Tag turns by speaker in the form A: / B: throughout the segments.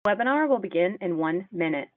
A: Webinar will begin in 1 minute.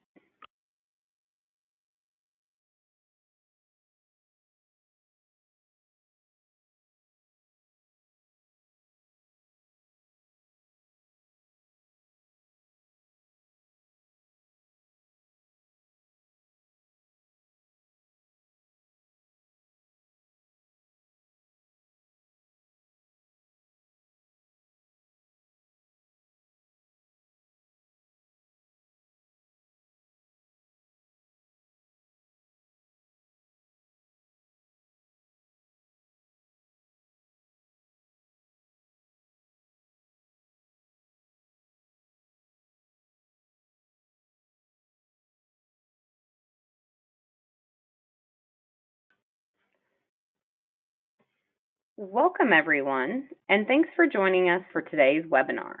A: Welcome everyone, and thanks for joining us for today's webinar,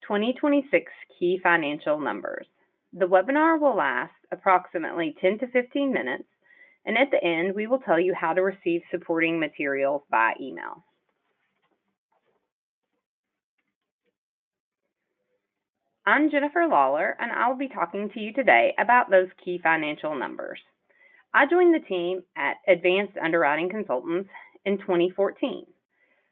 A: 2026 Key Financial Numbers. The webinar will last approximately 10 to 15 minutes, and at the end we will tell you how to receive supporting materials by email. I'm Jennifer Lawler, and I'll be talking to you today about those key financial numbers. I joined the team at Advanced Underwriting Consultants in 2014.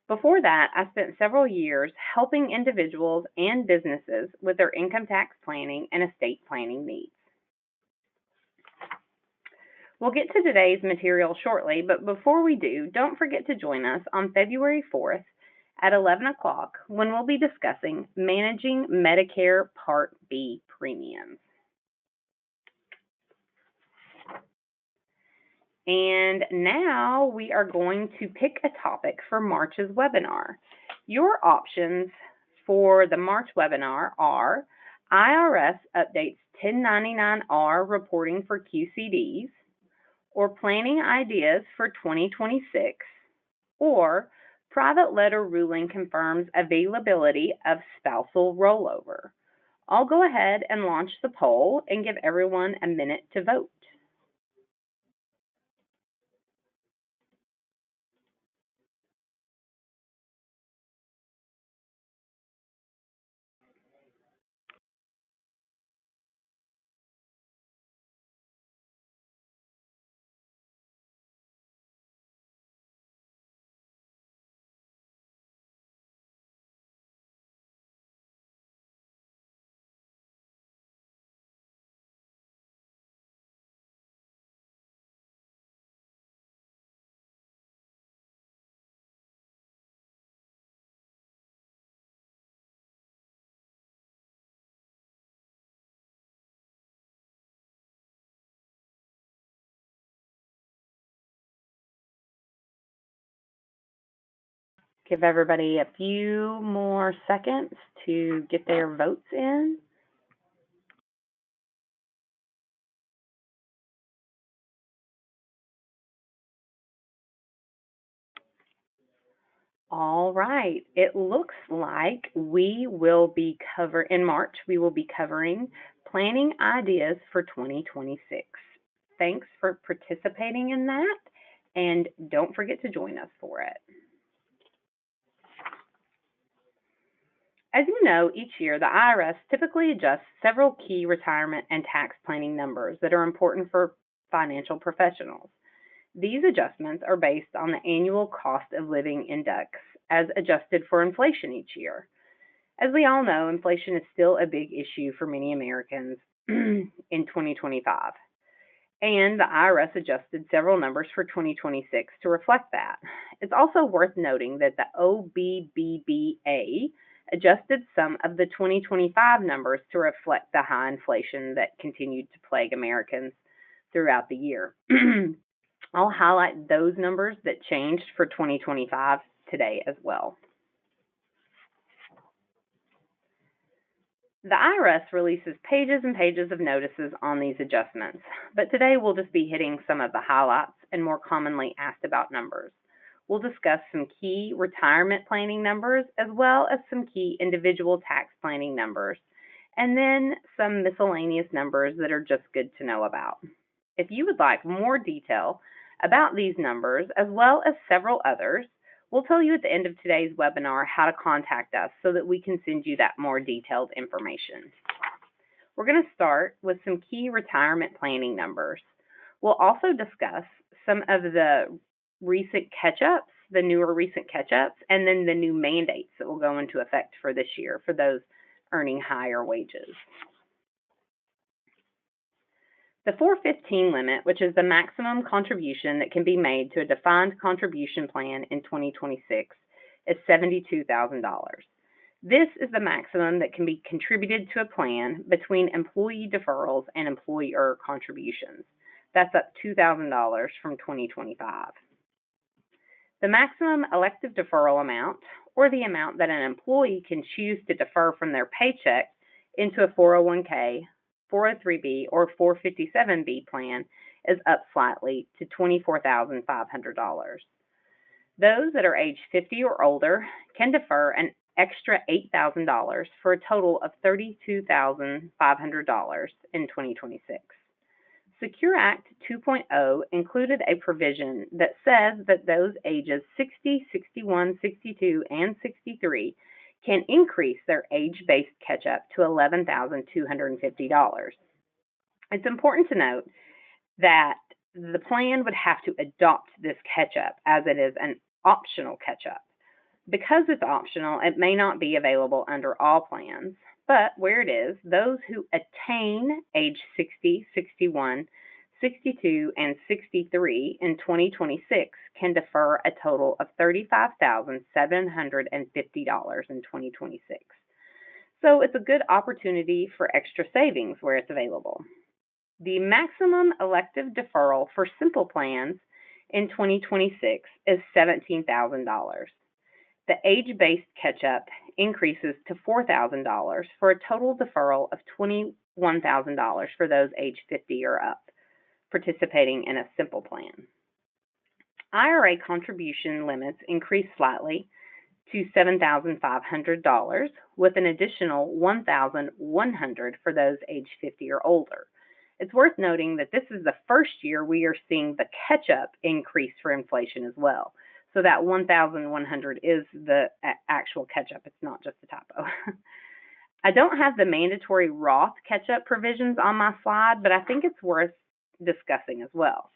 A: Before that, I spent several years helping individuals and businesses with their income tax planning and estate planning needs. We'll get to today's material shortly, but before we do, don't forget to join us on February 4th at 11 o'clock when we'll be discussing managing Medicare Part B premiums. And now we are going to pick a topic for March's webinar. Your options for the March webinar are IRS updates 1099-R reporting for QCDs, or planning ideas for 2026, or private letter ruling confirms availability of spousal rollover. I'll go ahead and launch the poll and give everyone a minute to vote. Give everybody a few more seconds to get their votes in. All right, it looks like we will be in March, we will be covering planning ideas for 2026. Thanks for participating in that, and don't forget to join us for it. As you know, each year the IRS typically adjusts several key retirement and tax planning numbers that are important for financial professionals. These adjustments are based on the annual cost of living index as adjusted for inflation each year. As we all know, inflation is still a big issue for many Americans in 2025. And the IRS adjusted several numbers for 2026 to reflect that. It's also worth noting that the OBBBA adjusted some of the 2025 numbers to reflect the high inflation that continued to plague Americans throughout the year. I'll highlight those numbers that changed for 2025 today as well. The IRS releases pages and pages of notices on these adjustments, but today we'll just be hitting some of the highlights and more commonly asked about numbers. We'll discuss some key retirement planning numbers as well as some key individual tax planning numbers, and then some miscellaneous numbers that are just good to know about. If you would like more detail about these numbers as well as several others, we'll tell you at the end of today's webinar how to contact us so that we can send you that more detailed information. We're going to start with some key retirement planning numbers. We'll also discuss some of the recent catch-ups, the newer recent catch-ups, and then the new mandates that will go into effect for this year for those earning higher wages. The 415 limit, which is the maximum contribution that can be made to a defined contribution plan in 2026, is $72,000. This is the maximum that can be contributed to a plan between employee deferrals and employer contributions. That's up $2,000 from 2025. The maximum elective deferral amount, or the amount that an employee can choose to defer from their paycheck into a 401k, 403b, or 457b plan, is up slightly to $24,500. Those that are age 50 or older can defer an extra $8,000 for a total of $32,500 in 2026. Secure Act 2.0 included a provision that says that those ages 60, 61, 62, and 63 can increase their age-based catch-up to $11,250. It's important to note that the plan would have to adopt this catch-up as it is an optional catch-up. Because it's optional, it may not be available under all plans, but where it is, those who attain age 60, 61, 62, and 63 in 2026 can defer a total of $35,750 in 2026. So it's a good opportunity for extra savings where it's available. The maximum elective deferral for simple plans in 2026 is $17,000. The age-based catch-up increases to $4,000 for a total deferral of $21,000 for those age 50 or up participating in a simple plan. IRA contribution limits increase slightly to $7,500 with an additional $1,100 for those age 50 or older. It's worth noting that this is the first year we are seeing the catch-up increase for inflation as well. So that $1,100 is the actual catch-up. It's not just a typo. I don't have the mandatory Roth catch-up provisions on my slide, but I think it's worth discussing as well.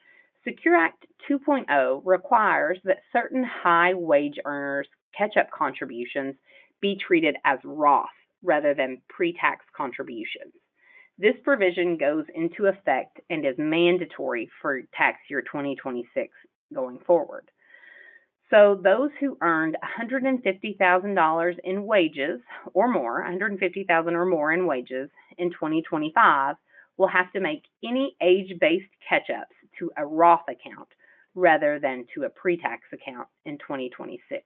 A: Secure Act 2.0 requires that certain high wage earners' catch-up contributions be treated as Roth rather than pre-tax contributions. This provision goes into effect and is mandatory for tax year 2026 going forward. So those who earned $150,000 in wages or more, $150,000 or more in wages in 2025 will have to make any age-based catch-ups to a Roth account rather than to a pre-tax account in 2026.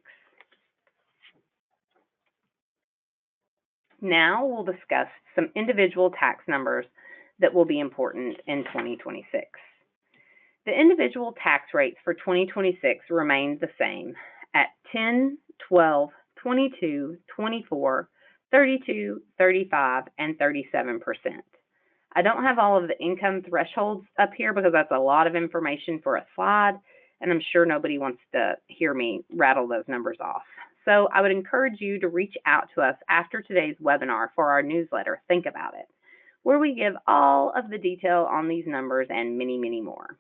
A: Now we'll discuss some individual tax numbers that will be important in 2026. The individual tax rates for 2026 remain the same at 10, 12, 22, 24, 32, 35, and 37%. I don't have all of the income thresholds up here because that's a lot of information for a slide, and I'm sure nobody wants to hear me rattle those numbers off. So I would encourage you to reach out to us after today's webinar for our newsletter, Think About It, where we give all of the detail on these numbers and many, many more.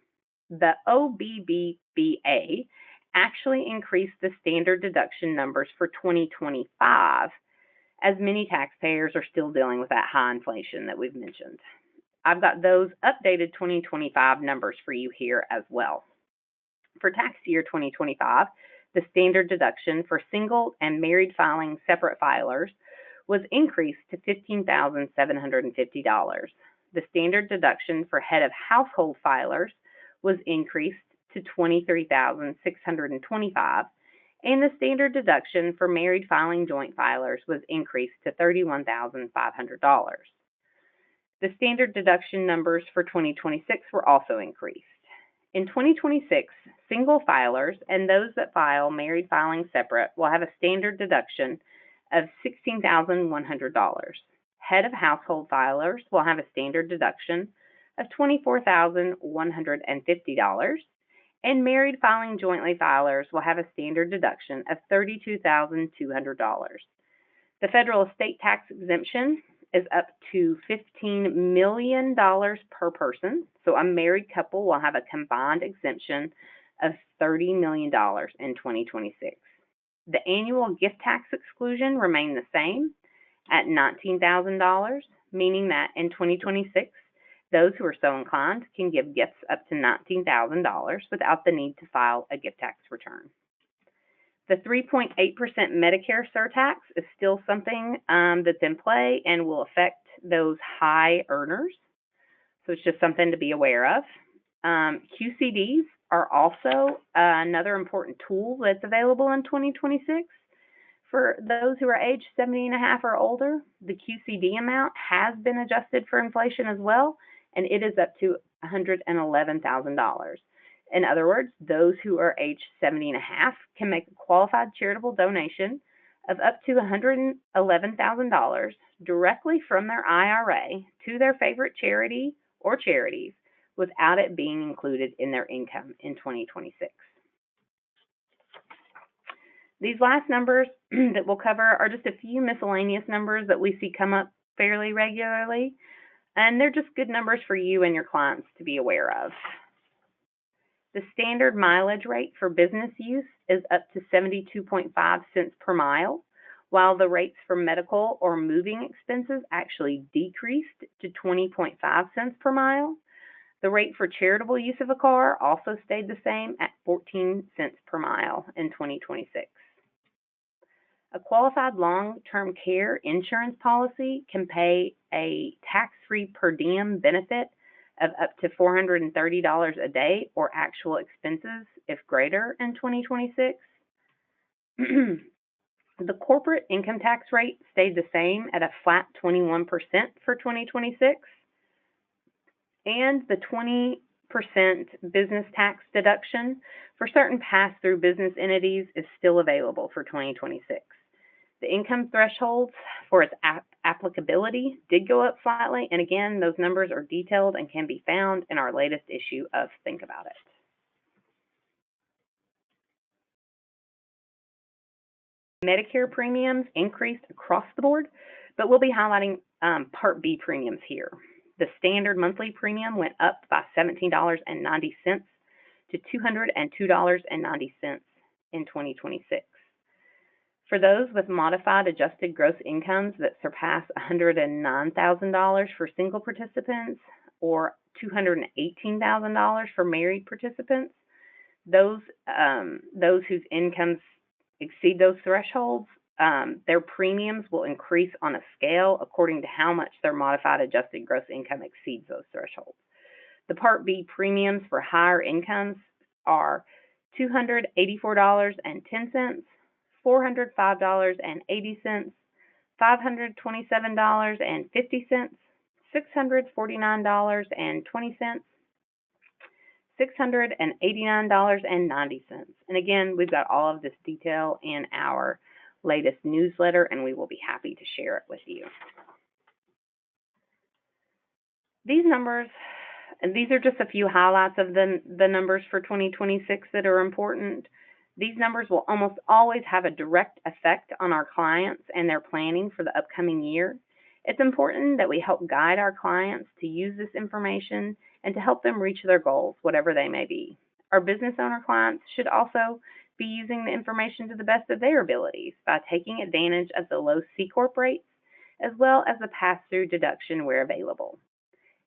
A: The OBBBA actually increased the standard deduction numbers for 2025, as many taxpayers are still dealing with that high inflation that we've mentioned. I've got those updated 2025 numbers for you here as well. For tax year 2025, the standard deduction for single and married filing separate filers was increased to $15,750. The standard deduction for head of household filers was increased to $23,625, and the standard deduction for married filing joint filers was increased to $31,500. The standard deduction numbers for 2026 were also increased. In 2026, single filers and those that file married filing separate will have a standard deduction of $16,100. Head of household filers will have a standard deduction of $24,150, and married filing jointly filers will have a standard deduction of $32,200. The federal estate tax exemption is up to $15 million per person. So a married couple will have a combined exemption of $30 million in 2026. The annual gift tax exclusion remained the same at $19,000, meaning that in 2026, those who are so inclined can give gifts up to $19,000 without the need to file a gift tax return. The 3.8% Medicare surtax is still something that's in play and will affect those high earners. So it's just something to be aware of. QCDs are also another important tool that's available in 2026. For those who are age 70 and a half or older, the QCD amount has been adjusted for inflation as well, and it is up to $111,000. In other words, those who are age 70 and a half can make a qualified charitable donation of up to $111,000 directly from their IRA to their favorite charity or charities without it being included in their income in 2026. These last numbers that we'll cover are just a few miscellaneous numbers that we see come up fairly regularly, and they're just good numbers for you and your clients to be aware of. The standard mileage rate for business use is up to 72.5 cents per mile, while the rates for medical or moving expenses actually decreased to 20.5 cents per mile. The rate for charitable use of a car also stayed the same at 14 cents per mile in 2026. A qualified long-term care insurance policy can pay a tax-free per diem benefit of up to $430 a day or actual expenses if greater in 2026. The corporate income tax rate stayed the same at a flat 21% for 2026. And the 20% business tax deduction for certain pass-through business entities is still available for 2026. The income thresholds for its applicability did go up slightly, and again, those numbers are detailed and can be found in our latest issue of Think About It. Medicare premiums increased across the board, but we'll be highlighting Part B premiums here. The standard monthly premium went up by $17.90 to $202.90 in 2026. For those with modified adjusted gross incomes that surpass $109,000 for single participants or $218,000 for married participants, those whose incomes exceed those thresholds, their premiums will increase on a scale according to how much their modified adjusted gross income exceeds those thresholds. The Part B premiums for higher incomes are $284.10, $405.80, $527.50, $649.20, $689.90. And again, we've got all of this detail in our latest newsletter, and we will be happy to share it with you. These numbers, and these are just a few highlights of the numbers for 2026 that are important. These numbers will almost always have a direct effect on our clients and their planning for the upcoming year. It's important that we help guide our clients to use this information and to help them reach their goals, whatever they may be. Our business owner clients should also be using the information to the best of their abilities by taking advantage of the low C Corp rates, as well as the pass-through deduction where available.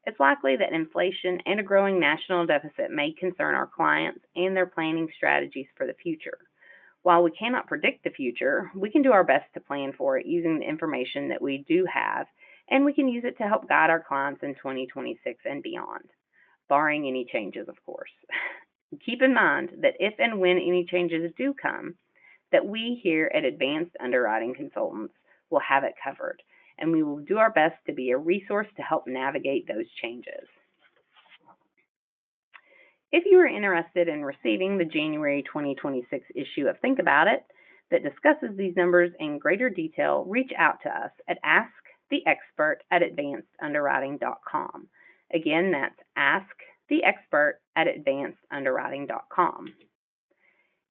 A: It's likely that inflation and a growing national deficit may concern our clients and their planning strategies for the future. While we cannot predict the future, we can do our best to plan for it using the information that we do have, and we can use it to help guide our clients in 2026 and beyond, barring any changes, of course. Keep in mind that if and when any changes do come, that we here at Advanced Underwriting Consultants will have it covered, and we will do our best to be a resource to help navigate those changes. If you are interested in receiving the January 2026 issue of Think About It that discusses these numbers in greater detail, reach out to us at asktheexpert@advancedunderwriting.com. Again, that's asktheexpert@advancedunderwriting.com.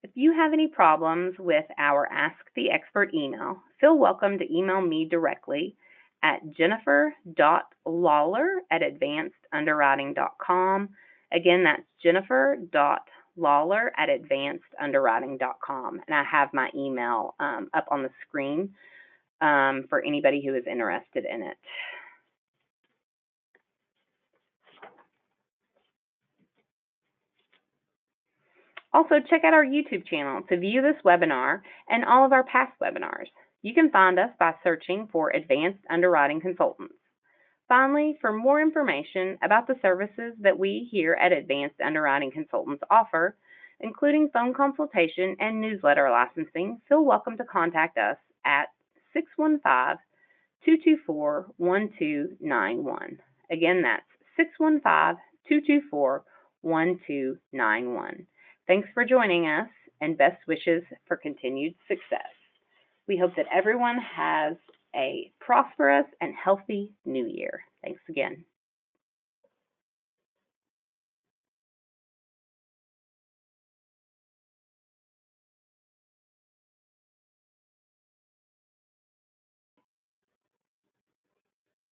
A: If you have any problems with our Ask the Expert email, feel welcome to email me directly at jennifer.lawler@advancedunderwriting.com. Again, that's jennifer.lawler@advancedunderwriting.com. And I have my email up on the screen for anybody who is interested in it. Also, check out our YouTube channel to view this webinar and all of our past webinars. You can find us by searching for Advanced Underwriting Consultants. Finally, for more information about the services that we here at Advanced Underwriting Consultants offer, including phone consultation and newsletter licensing, feel welcome to contact us at 615-224-1291. Again, that's 615-224-1291. Thanks for joining us, and best wishes for continued success. We hope that everyone has a prosperous and healthy new year. Thanks again.